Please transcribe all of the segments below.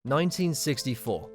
1964.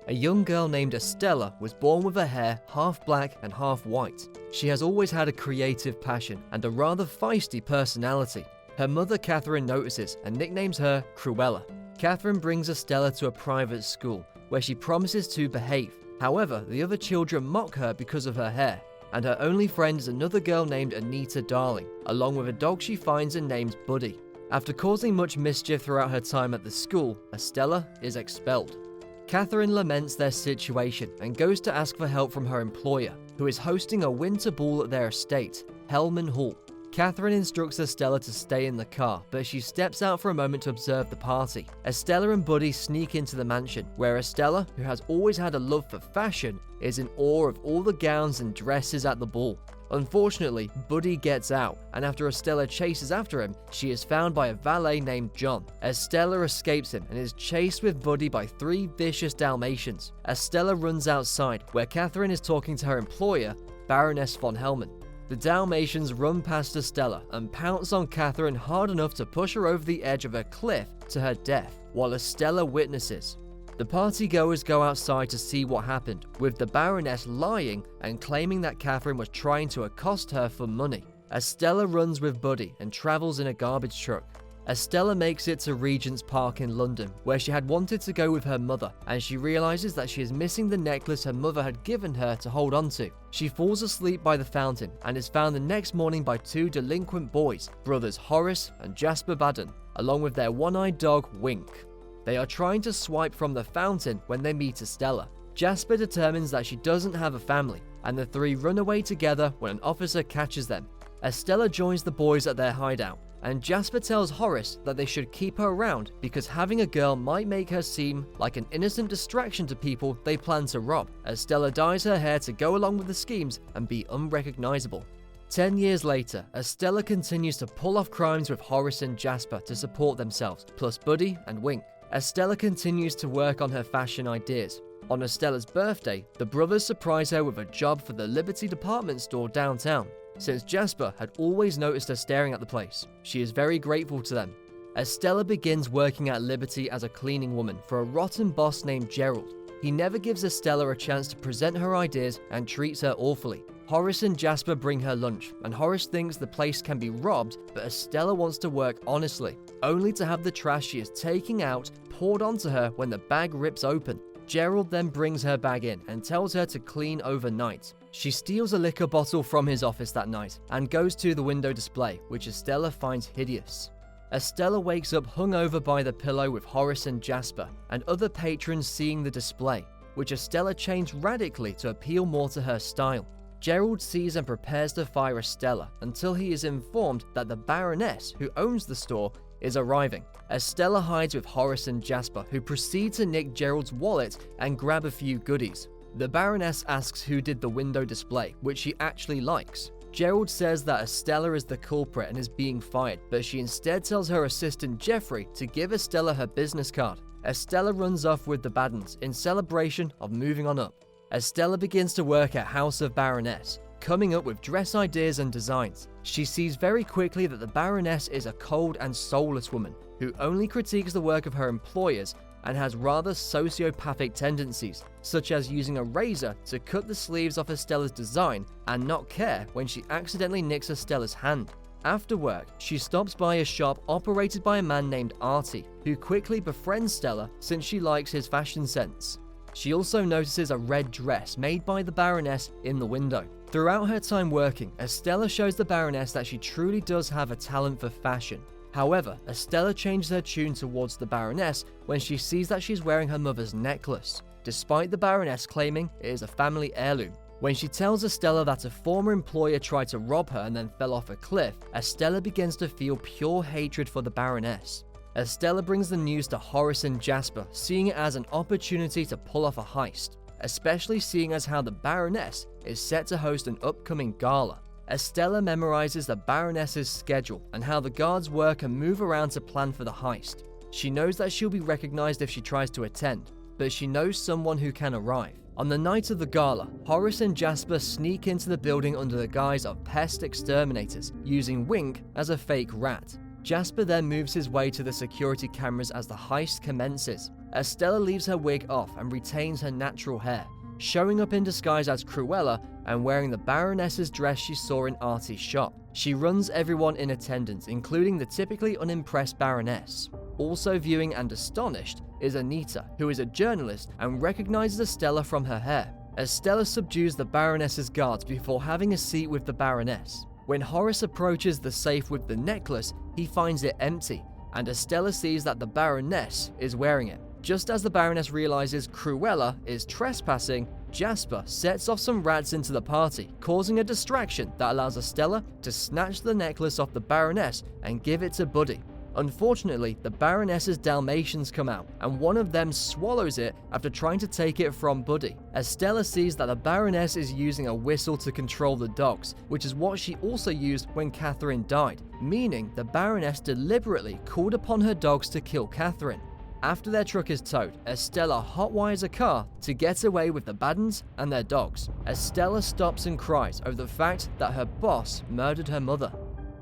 A young girl named Estella was born with her hair half black and half white. She has always had a creative passion and a rather feisty personality. Her mother Catherine notices and nicknames her Cruella. Catherine brings Estella to a private school where she promises to behave. However, the other children mock her because of her hair, and her only friend is another girl named Anita Darling, along with a dog she finds and names Buddy. After causing much mischief throughout her time at the school, Estella is expelled. Catherine laments their situation and goes to ask for help from her employer, who is hosting a winter ball at their estate, Hellman Hall. Catherine instructs Estella to stay in the car, but she steps out for a moment to observe the party. Estella and Buddy sneak into the mansion, where Estella, who has always had a love for fashion, is in awe of all the gowns and dresses at the ball. Unfortunately, Buddy gets out, and after Estella chases after him, she is found by a valet named John. Estella escapes him and is chased with Buddy by 3 vicious Dalmatians. Estella runs outside, where Catherine is talking to her employer, Baroness von Hellman. The Dalmatians run past Estella and pounce on Catherine hard enough to push her over the edge of a cliff to her death, while Estella witnesses. The partygoers go outside to see what happened, with the Baroness lying and claiming that Catherine was trying to accost her for money. Estella runs with Buddy and travels in a garbage truck. Estella makes it to Regent's Park in London, where she had wanted to go with her mother, and she realizes that she is missing the necklace her mother had given her to hold on to. She falls asleep by the fountain and is found the next morning by 2 delinquent boys, brothers Horace and Jasper Baden, along with their one-eyed dog Wink. They are trying to swipe from the fountain when they meet Estella. Jasper determines that she doesn't have a family, and the 3 run away together when an officer catches them. Estella joins the boys at their hideout, and Jasper tells Horace that they should keep her around because having a girl might make her seem like an innocent distraction to people they plan to rob. Estella dyes her hair to go along with the schemes and be unrecognizable. 10 years later, Estella continues to pull off crimes with Horace and Jasper to support themselves, plus Buddy and Wink. Estella continues to work on her fashion ideas. On Estella's birthday, the brothers surprise her with a job for the Liberty department store downtown. Since Jasper had always noticed her staring at the place, she is very grateful to them. Estella begins working at Liberty as a cleaning woman for a rotten boss named Gerald. He never gives Estella a chance to present her ideas and treats her awfully. Horace and Jasper bring her lunch, and Horace thinks the place can be robbed, but Estella wants to work honestly, only to have the trash she is taking out poured onto her when the bag rips open. Gerald then brings her bag in and tells her to clean overnight. She steals a liquor bottle from his office that night and goes to the window display, which Estella finds hideous. Estella wakes up hungover by the pillow with Horace and Jasper and other patrons seeing the display, which Estella changed radically to appeal more to her style. Gerald sees and prepares to fire Estella until he is informed that the Baroness, who owns the store, is arriving. Estella hides with Horace and Jasper, who proceed to nick Gerald's wallet and grab a few goodies. The Baroness asks who did the window display, which she actually likes. Gerald says that Estella is the culprit and is being fired, but she instead tells her assistant Jeffrey to give Estella her business card. Estella runs off with the Badens in celebration of moving on up. Estella begins to work at House of Baroness, coming up with dress ideas and designs. She sees very quickly that the Baroness is a cold and soulless woman who only critiques the work of her employers and has rather sociopathic tendencies, such as using a razor to cut the sleeves off Estella's design and not care when she accidentally nicks Estella's hand. After work, she stops by a shop operated by a man named Artie, who quickly befriends Stella since she likes his fashion sense. She also notices a red dress made by the Baroness in the window. Throughout her time working, Estella shows the Baroness that she truly does have a talent for fashion. However, Estella changes her tune towards the Baroness when she sees that she's wearing her mother's necklace, despite the Baroness claiming it is a family heirloom. When she tells Estella that a former employer tried to rob her and then fell off a cliff, Estella begins to feel pure hatred for the Baroness. Estella brings the news to Horace and Jasper, seeing it as an opportunity to pull off a heist, especially seeing as how the Baroness is set to host an upcoming gala. Estella memorizes the Baroness's schedule and how the guards work and move around to plan for the heist. She knows that she'll be recognized if she tries to attend, but she knows someone who can arrive. On the night of the gala, Horace and Jasper sneak into the building under the guise of pest exterminators, using Wink as a fake rat. Jasper then moves his way to the security cameras as the heist commences. Estella leaves her wig off and retains her natural hair, showing up in disguise as Cruella and wearing the Baroness's dress she saw in Artie's shop. She runs everyone in attendance, including the typically unimpressed Baroness. Also viewing and astonished is Anita, who is a journalist and recognizes Estella from her hair. Estella subdues the Baroness's guards before having a seat with the Baroness. When Horace approaches the safe with the necklace, he finds it empty, and Estella sees that the Baroness is wearing it. Just as the Baroness realizes Cruella is trespassing, Jasper sets off some rats into the party, causing a distraction that allows Estella to snatch the necklace off the Baroness and give it to Buddy. Unfortunately, the Baroness's Dalmatians come out, and one of them swallows it after trying to take it from Buddy. Estella sees that the Baroness is using a whistle to control the dogs, which is what she also used when Catherine died, meaning the Baroness deliberately called upon her dogs to kill Catherine. After their truck is towed, Estella hotwires a car to get away with the Baddens and their dogs. Estella stops and cries over the fact that her boss murdered her mother.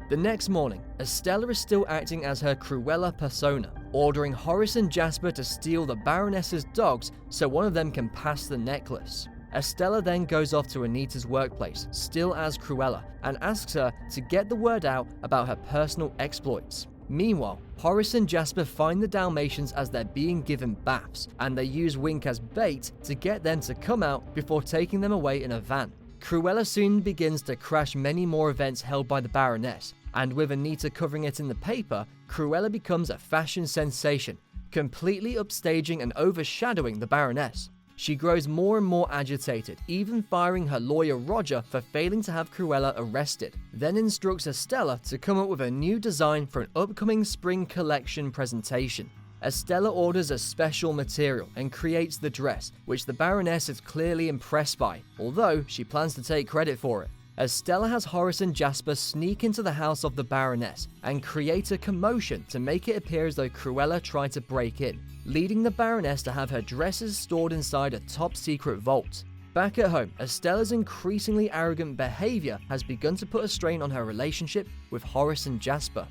The next morning, Estella is still acting as her Cruella persona, ordering Horace and Jasper to steal the Baroness's dogs so one of them can pass the necklace. Estella then goes off to Anita's workplace, still as Cruella, and asks her to get the word out about her personal exploits. Meanwhile, Horace and Jasper find the Dalmatians as they're being given baths, and they use Wink as bait to get them to come out before taking them away in a van. Cruella soon begins to crash many more events held by the Baroness, and with Anita covering it in the paper, Cruella becomes a fashion sensation, completely upstaging and overshadowing the Baroness. She grows more and more agitated, even firing her lawyer Roger for failing to have Cruella arrested, then instructs Estella to come up with a new design for an upcoming spring collection presentation. Estella orders a special material and creates the dress, which the Baroness is clearly impressed by, although she plans to take credit for it. Estella has Horace and Jasper sneak into the house of the Baroness and create a commotion to make it appear as though Cruella tried to break in, leading the Baroness to have her dresses stored inside a top-secret vault. Back at home, Estella's increasingly arrogant behavior has begun to put a strain on her relationship with Horace and Jasper.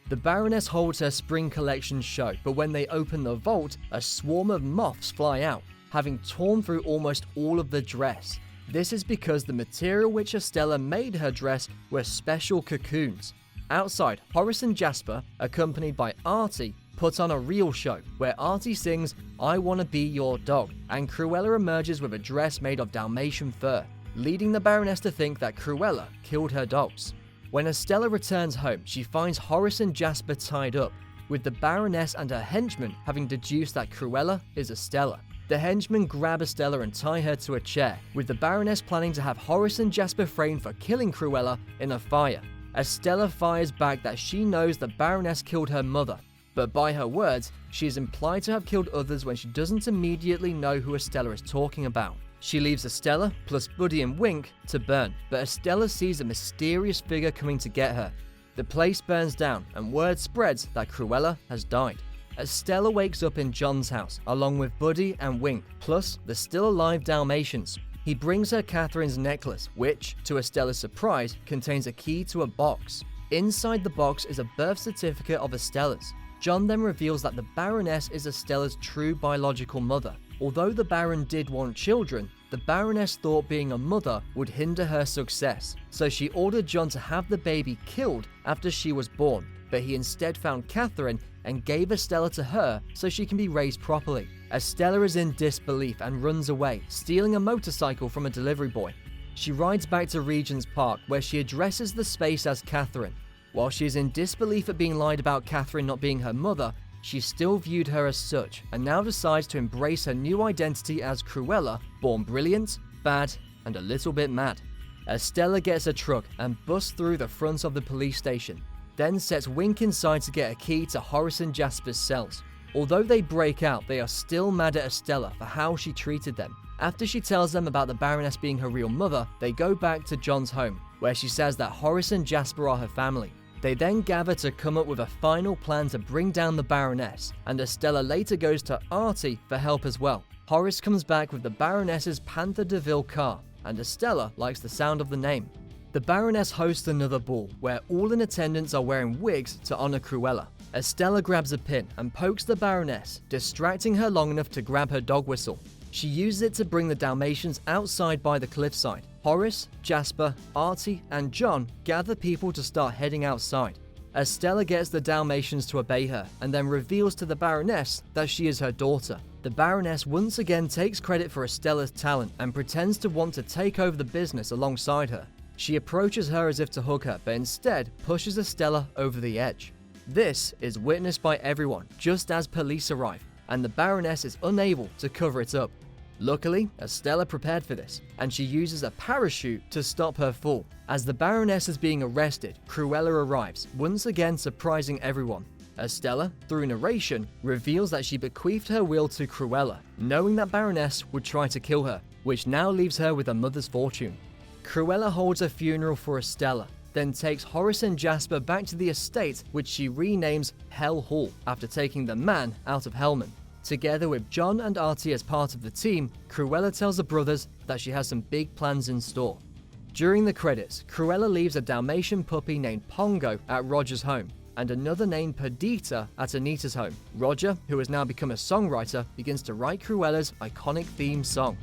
The Baroness holds her spring collection show, but when they open the vault, a swarm of moths fly out, having torn through almost all of the dress. This is because the material which Estella made her dress were special cocoons. Outside, Horace and Jasper, accompanied by Artie, put on a real show where Artie sings "I Wanna Be Your Dog," and Cruella emerges with a dress made of Dalmatian fur, leading the Baroness to think that Cruella killed her dogs. When Estella returns home, she finds Horace and Jasper tied up, with the Baroness and her henchmen having deduced that Cruella is Estella. The henchmen grab Estella and tie her to a chair, with the Baroness planning to have Horace and Jasper framed for killing Cruella in a fire. Estella fires back that she knows the Baroness killed her mother, but by her words, she is implied to have killed others when she doesn't immediately know who Estella is talking about. She leaves Estella, plus Buddy and Wink, to burn, but Estella sees a mysterious figure coming to get her. The place burns down, and word spreads that Cruella has died. Estella wakes up in John's house, along with Buddy and Wink, plus the still-alive Dalmatians. He brings her Catherine's necklace, which, to Estella's surprise, contains a key to a box. Inside the box is a birth certificate of Estella's. John then reveals that the Baroness is Estella's true biological mother. Although the Baron did want children, the Baroness thought being a mother would hinder her success, so she ordered John to have the baby killed after she was born, but he instead found Catherine and gave Estella to her so she can be raised properly. Estella is in disbelief and runs away, stealing a motorcycle from a delivery boy. She rides back to Regent's Park, where she addresses the space as Catherine. While she is in disbelief at being lied about Catherine not being her mother, she still viewed her as such, and now decides to embrace her new identity as Cruella, born brilliant, bad, and a little bit mad. Estella gets a truck and busts through the front of the police station, then sets Wink inside to get a key to Horace and Jasper's cells. Although they break out, they are still mad at Estella for how she treated them. After she tells them about the Baroness being her real mother, they go back to John's home, where she says that Horace and Jasper are her family. They then gather to come up with a final plan to bring down the Baroness, and Estella later goes to Artie for help as well. Horace comes back with the Baroness's Panther de Vil car, and Estella likes the sound of the name. The Baroness hosts another ball, where all in attendance are wearing wigs to honor Cruella. Estella grabs a pin and pokes the Baroness, distracting her long enough to grab her dog whistle. She uses it to bring the Dalmatians outside by the cliffside. Horace, Jasper, Artie, and John gather people to start heading outside. Estella gets the Dalmatians to obey her and then reveals to the Baroness that she is her daughter. The Baroness once again takes credit for Estella's talent and pretends to want to take over the business alongside her. She approaches her as if to hug her, but instead pushes Estella over the edge. This is witnessed by everyone just as police arrive, and the Baroness is unable to cover it up. Luckily, Estella prepared for this, and she uses a parachute to stop her fall. As the Baroness is being arrested, Cruella arrives, once again surprising everyone. Estella, through narration, reveals that she bequeathed her will to Cruella, knowing that Baroness would try to kill her, which now leaves her with her mother's fortune. Cruella holds a funeral for Estella, then takes Horace and Jasper back to the estate, which she renames Hell Hall after taking the man out of Hellman. Together with John and Artie as part of the team, Cruella tells the brothers that she has some big plans in store. During the credits, Cruella leaves a Dalmatian puppy named Pongo at Roger's home, and another named Perdita at Anita's home. Roger, who has now become a songwriter, begins to write Cruella's iconic theme song.